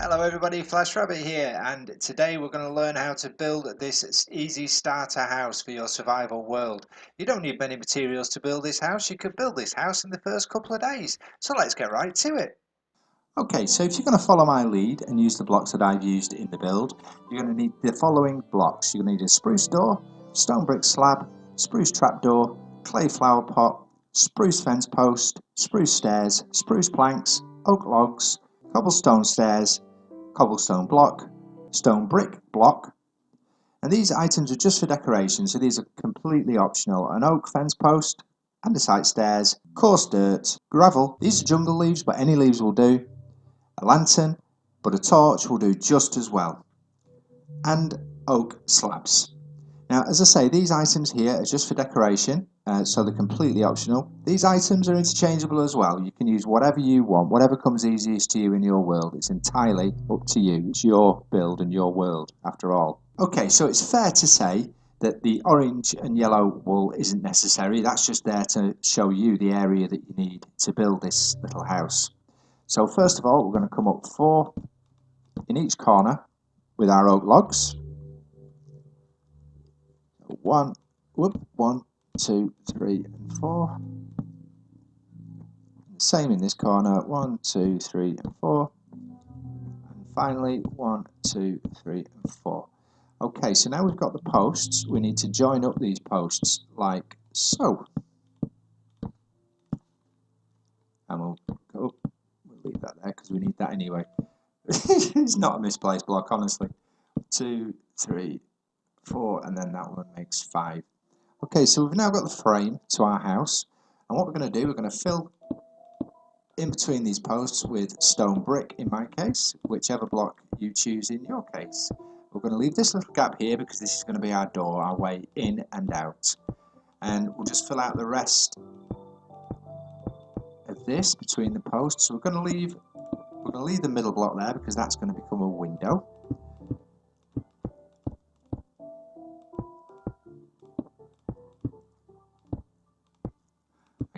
Hello everybody, Flashrabbit here, and today we're going to learn how to build this easy starter house for your survival world. You don't need many materials to build this house. You could build this house in the first couple of days. So let's get right to it. Okay, so if you're going to follow my lead and use the blocks that I've used in the build, you're going to need the following blocks. You're going to need a spruce door, stone brick slab, spruce trapdoor, clay flower pot, spruce fence post, spruce stairs, spruce planks, oak logs, cobblestone stairs, cobblestone block, stone brick block. And these items are just for decoration, so these are completely optional. An oak fence post, andesite stairs, coarse dirt, gravel. These are jungle leaves, but any leaves will do. A lantern, but a torch will do just as well. And oak slabs. Now, as I say, these items here are just for decoration, so they're completely optional. These items are interchangeable as well. You can use whatever you want, whatever comes easiest to you in your world. It's entirely up to you. It's your build and your world, after all. Okay, so it's fair to say that the orange and yellow wool isn't necessary. That's just there to show you the area that you need to build this little house. So first of all, we're going to come up 4 in each corner with our oak logs. 1, 2, 3, and 4. Same in this corner, 1, 2, 3, and 4. And finally, 1, 2, 3, and 4. Okay, so now we've got the posts. We need to join up these posts like so. And we'll leave that there because we need that anyway. It's not a misplaced block, honestly. 2, 3, 4, and then that one makes 5. Okay, so we've now got the frame to our house, and what we're going to do, we're going to fill in between these posts with stone brick in my case, whichever block you choose in your case. We're going to leave this little gap here because this is going to be our door, our way in and out, and we'll just fill out the rest of this between the posts. So we're going to leave the middle block there because that's going to become a window.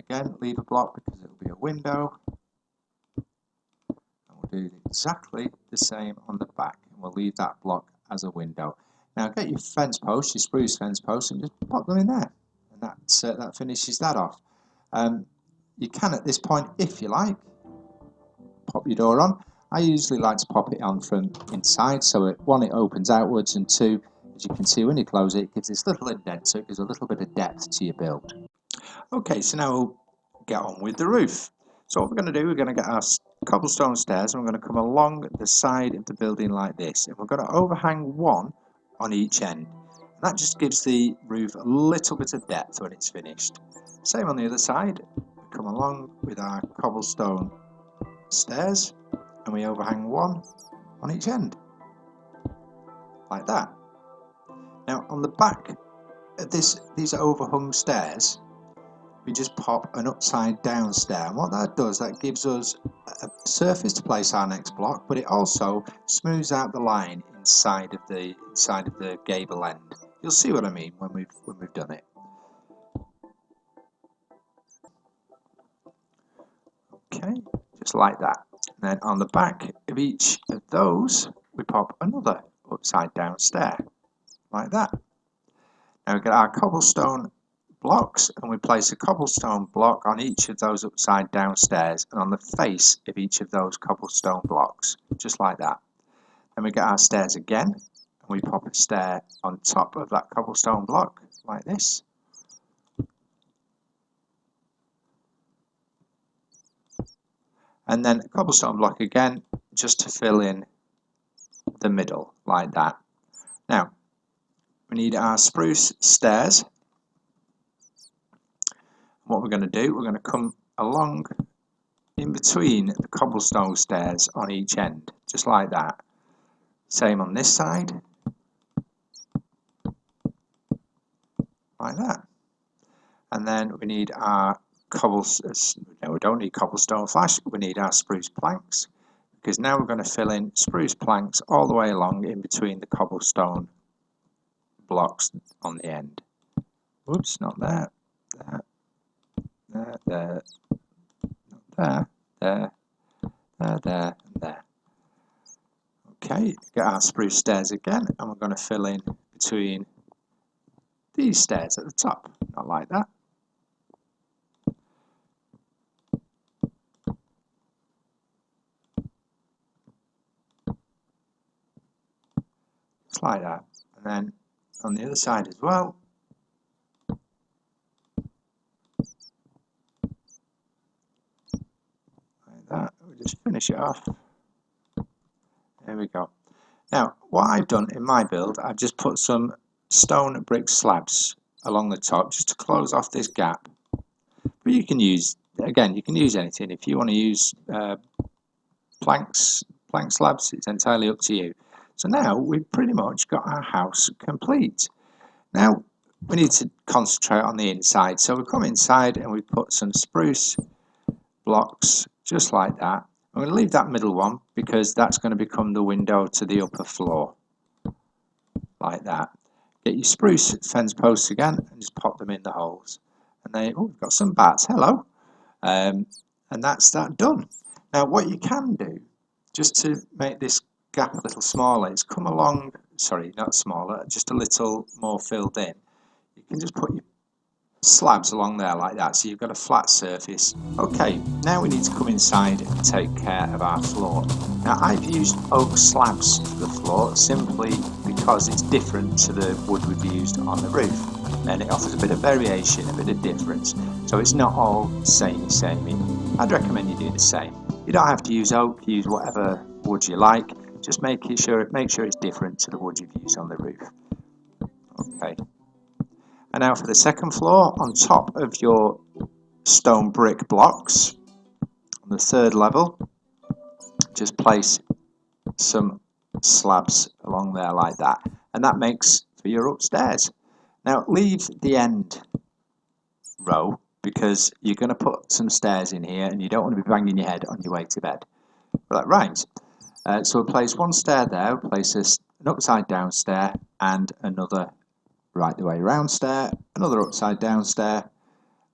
Again, leave a block because it will be a window. And we'll do exactly the same on the back. And we'll leave that block as a window. Now get your fence posts, your spruce fence posts, and just pop them in there. And that finishes that off. You can at this point, if you like, pop your door on. I usually like to pop it on from inside, so one, it opens outwards, and 2, as you can see when you close it, it gives this little indent, so it gives a little bit of depth to your build. Okay, so now we'll get on with the roof. So what we're going to do, we're going to get our cobblestone stairs, and we're going to come along the side of the building like this, and we're going to overhang 1 on each end. And that just gives the roof a little bit of depth when it's finished. Same on the other side. We come along with our cobblestone stairs, and we overhang 1 on each end, like that. Now on the back of these overhung stairs, we just pop an upside down stair, and what that does, that gives us a surface to place our next block, but it also smooths out the line inside of the gable end. You'll see what I mean when we've done it. Okay, just like that. And then on the back of each of those, we pop another upside down stair, like that. Now we get our cobblestone blocks, and we place a cobblestone block on each of those upside down stairs and on the face of each of those cobblestone blocks, just like that. Then we get our stairs again, and we pop a stair on top of that cobblestone block, like this. And then a cobblestone block again, just to fill in the middle, like that. Now, we need our spruce stairs. What we're going to do, we're going to come along in between the cobblestone stairs on each end, just like that. Same on this side, like that. And then we need our no, we don't need cobblestone flash, we need our spruce planks, because now we're going to fill in spruce planks all the way along in between the cobblestone blocks on the end. Oops, not there, there, there, there, there, there, and there. Okay, get our spruce stairs again, and we're going to fill in between these stairs at the top, not like that. Just like that, and then on the other side as well. Like that, we'll just finish it off. There we go. Now, what I've done in my build, I've just put some stone brick slabs along the top just to close off this gap. But you can use, again, you can use anything. If you want to use plank slabs, it's entirely up to you. So now we've pretty much got our house complete. Now we need to concentrate on the inside. So we come inside and we put some spruce blocks just like that. I'm going to leave that middle one because that's going to become the window to the upper floor, like that. Get your spruce fence posts again and just pop them in the holes. And then, oh, we've got some bats, hello. And that's that done. Now what you can do, just to make this gap a little smaller, is come along, sorry, not smaller, just a little more filled in. You can just put your slabs along there like that, so you've got a flat surface. Okay, now we need to come inside and take care of our floor. Now I've used oak slabs for the floor simply because it's different to the wood we've used on the roof, and it offers a bit of variation, a bit of difference, so it's not all samey. I'd recommend you do the same. You don't have to use oak, use whatever wood you like, just make sure it's different to the wood you've used on the roof. Okay. And now for the second floor, on top of your stone brick blocks, on the third level, just place some slabs along there like that. And that makes for your upstairs. Now leave the end row because you're going to put some stairs in here and you don't want to be banging your head on your way to bed. Well, that rhymes. So we'll place one stair there, we'll place an upside down stair and another right the way around stair, another upside down stair,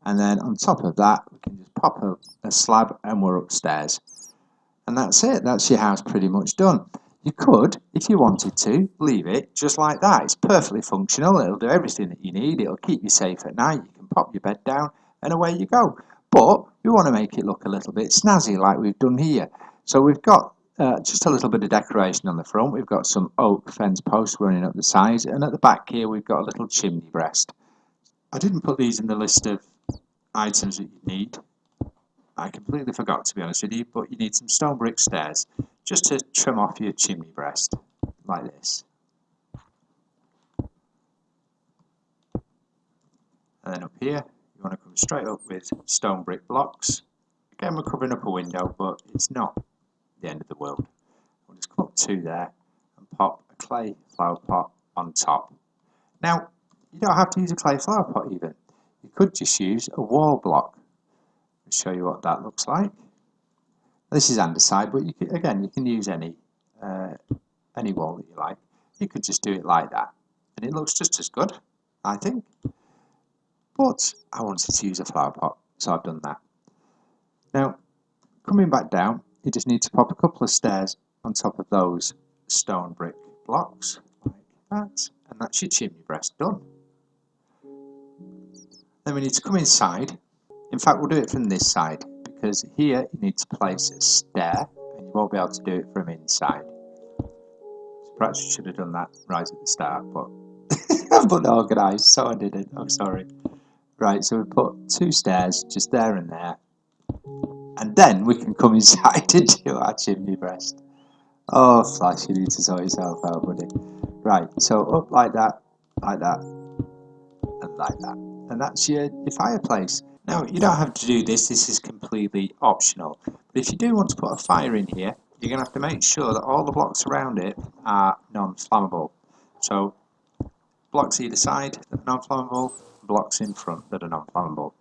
and then on top of that we can just pop a slab and we're upstairs. And that's it, that's your house pretty much done. You could, if you wanted to, leave it just like that. It's perfectly functional, it'll do everything that you need, it'll keep you safe at night, you can pop your bed down and away you go. But we want to make it look a little bit snazzy like we've done here. So we've got just a little bit of decoration on the front. We've got some oak fence posts running up the sides, and at the back here we've got a little chimney breast. I didn't put these in the list of items that you need. I completely forgot, to be honest with you, but you need some stone brick stairs just to trim off your chimney breast like this. And then up here you want to come straight up with stone brick blocks. Again, we're covering up a window, but it's not the end of the world. We'll just come up two there and pop a clay flower pot on top. Now, you don't have to use a clay flower pot even. You could just use a wall block. I'll show you what that looks like. This is andesite, but you can, again, you can use any wall that you like. You could just do it like that, and it looks just as good, I think. But I wanted to use a flower pot, so I've done that. Now, coming back down, you just need to pop a couple of stairs on top of those stone brick blocks, like that, and that's your chimney breast done. Then we need to come inside. In fact, we'll do it from this side, because here you need to place a stair, and you won't be able to do it from inside. So perhaps you should have done that right at the start, but I've unorganised, so I didn't, I'm sorry. Right, so we put two stairs just there and there. And then we can come inside and do our chimney breast. Oh, Flash, you need to sort yourself out, buddy. Right, so up like that, and like that. And that's your fireplace. Now, you don't have to do this is completely optional. But if you do want to put a fire in here, you're going to have to make sure that all the blocks around it are non-flammable. So, blocks either side that are non-flammable, blocks in front that are non-flammable.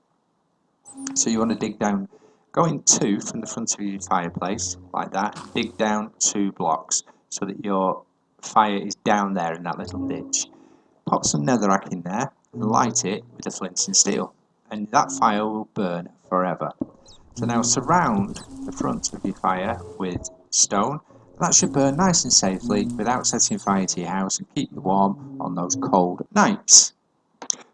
So you want to dig down, go in 2 from the front of your fireplace, like that, dig down 2 blocks so that your fire is down there in that little ditch. Pop some netherrack in there and light it with the flint and steel, and that fire will burn forever. So now surround the front of your fire with stone. That should burn nice and safely without setting fire to your house and keep you warm on those cold nights.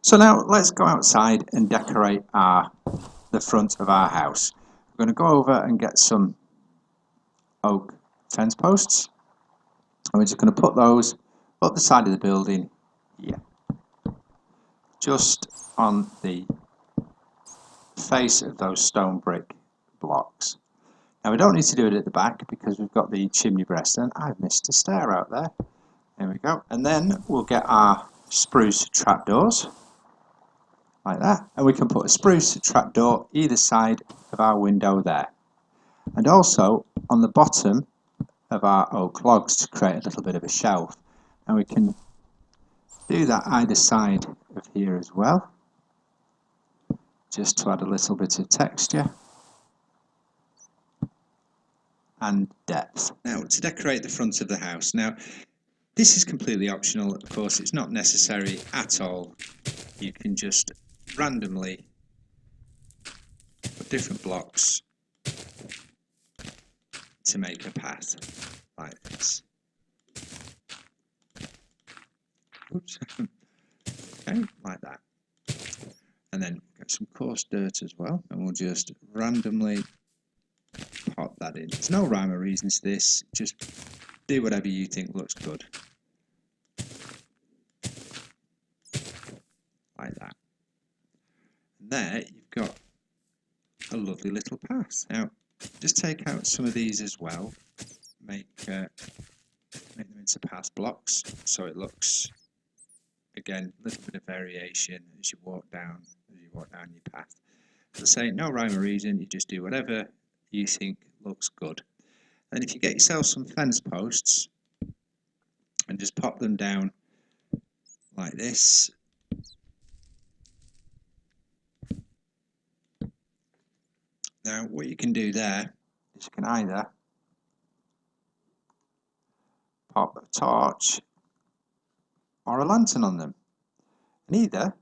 So now let's go outside and decorate the front of our house. We're going to go over and get some oak fence posts, and we're just going to put those up the side of the building here, just on the face of those stone brick blocks. Now we don't need to do it at the back because we've got the chimney breast, and I've missed a stair out there. There we go. And then we'll get our spruce trapdoors, like that, and we can put a spruce trapdoor either side of our window there, and also on the bottom of our oak logs to create a little bit of a shelf, and we can do that either side of here as well, just to add a little bit of texture and depth. Now to decorate the front of the house, now this is completely optional, of course, it's not necessary at all. You can just randomly put different blocks to make a path like this. Oops. Okay, like that. And then get some coarse dirt as well, and we'll just randomly pop that in. There's no rhyme or reason to this, just do whatever you think looks good. Like that. And there you've got a lovely little path. Now just take out some of these as well, make them into path blocks so it looks, again, a little bit of variation as you walk down your path. As I say, no rhyme or reason, you just do whatever you think looks good. And if you get yourself some fence posts and just pop them down like this, now what you can do there is you can either pop a torch or a lantern on them, and either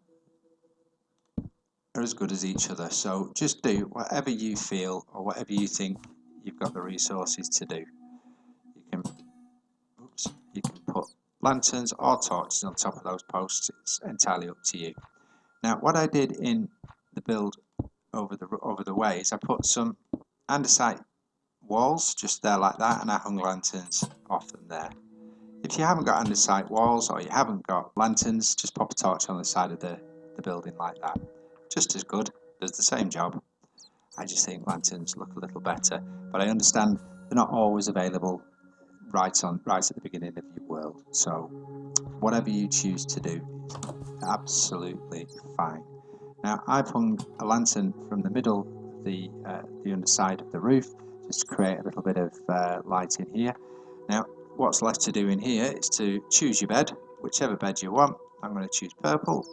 are as good as each other, so just do whatever you feel or whatever you think you've got the resources to do. You can put lanterns or torches on top of those posts, it's entirely up to you. Now what I did in the build over the way is I put some andesite walls just there like that, and I hung lanterns off them there. If you haven't got andesite walls or you haven't got lanterns, just pop a torch on the side of the building like that. Just as good, does the same job. I just think lanterns look a little better, but I understand they're not always available right at the beginning of your world, so whatever you choose to do is absolutely fine. Now I've hung a lantern from the middle of the underside of the roof just to create a little bit of light in here. Now what's left to do in here is to choose your bed, whichever bed you want. I'm going to choose purple,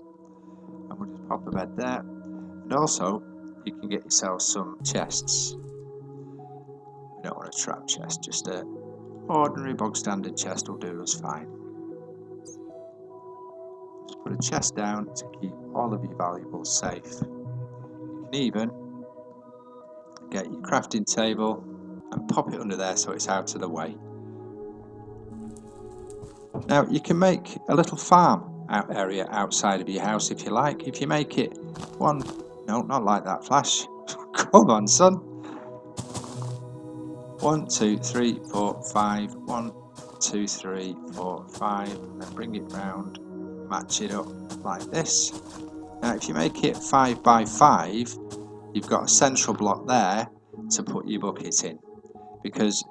and we'll just pop a bed there, and also you can get yourself some chests. You don't want a trap chest, just a ordinary bog standard chest will do us fine. Just put a chest down to keep all of your valuables safe. You can even get your crafting table and pop it under there so it's out of the way. Now you can make a little farm area outside of your house if you like. If you make it one, no, not like that, Flash. Come on, son. 1, 2, 3, 4, 5. 1, 2, 3, 4, 5. And then bring it round, match it up like this. Now if you make it 5 by 5, you've got a central block there to put your bucket in, because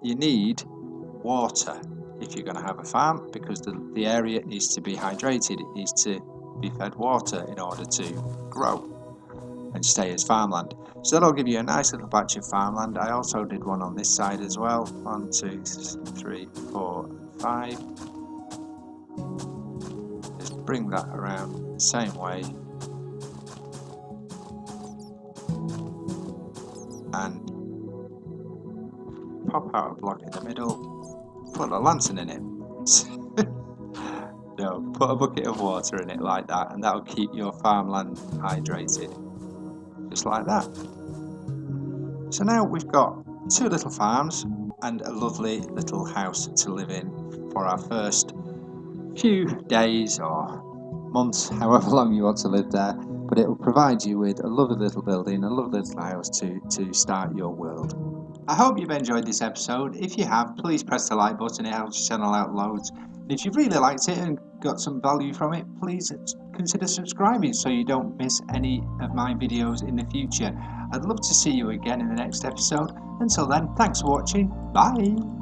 you need water if you're going to have a farm, because the area needs to be hydrated, it needs to be fed water in order to grow and stay as farmland. So that'll give you a nice little patch of farmland. I also did one on this side as well. 1, 2, 3, 4, 5. Just bring that around the same way. and pop out a block in the middle, put a lantern in it. No, put a bucket of water in it like that, and that'll keep your farmland hydrated, just like that. So now we've got 2 little farms and a lovely little house to live in for our first few days or months, however long you want to live there, but it will provide you with a lovely little building, a lovely little house to start your world. I hope you've enjoyed this episode. If you have, please press the like button, it helps the channel out loads. And if you've really liked it and got some value from it, please consider subscribing so you don't miss any of my videos in the future. I'd love to see you again in the next episode. Until then, thanks for watching. Bye!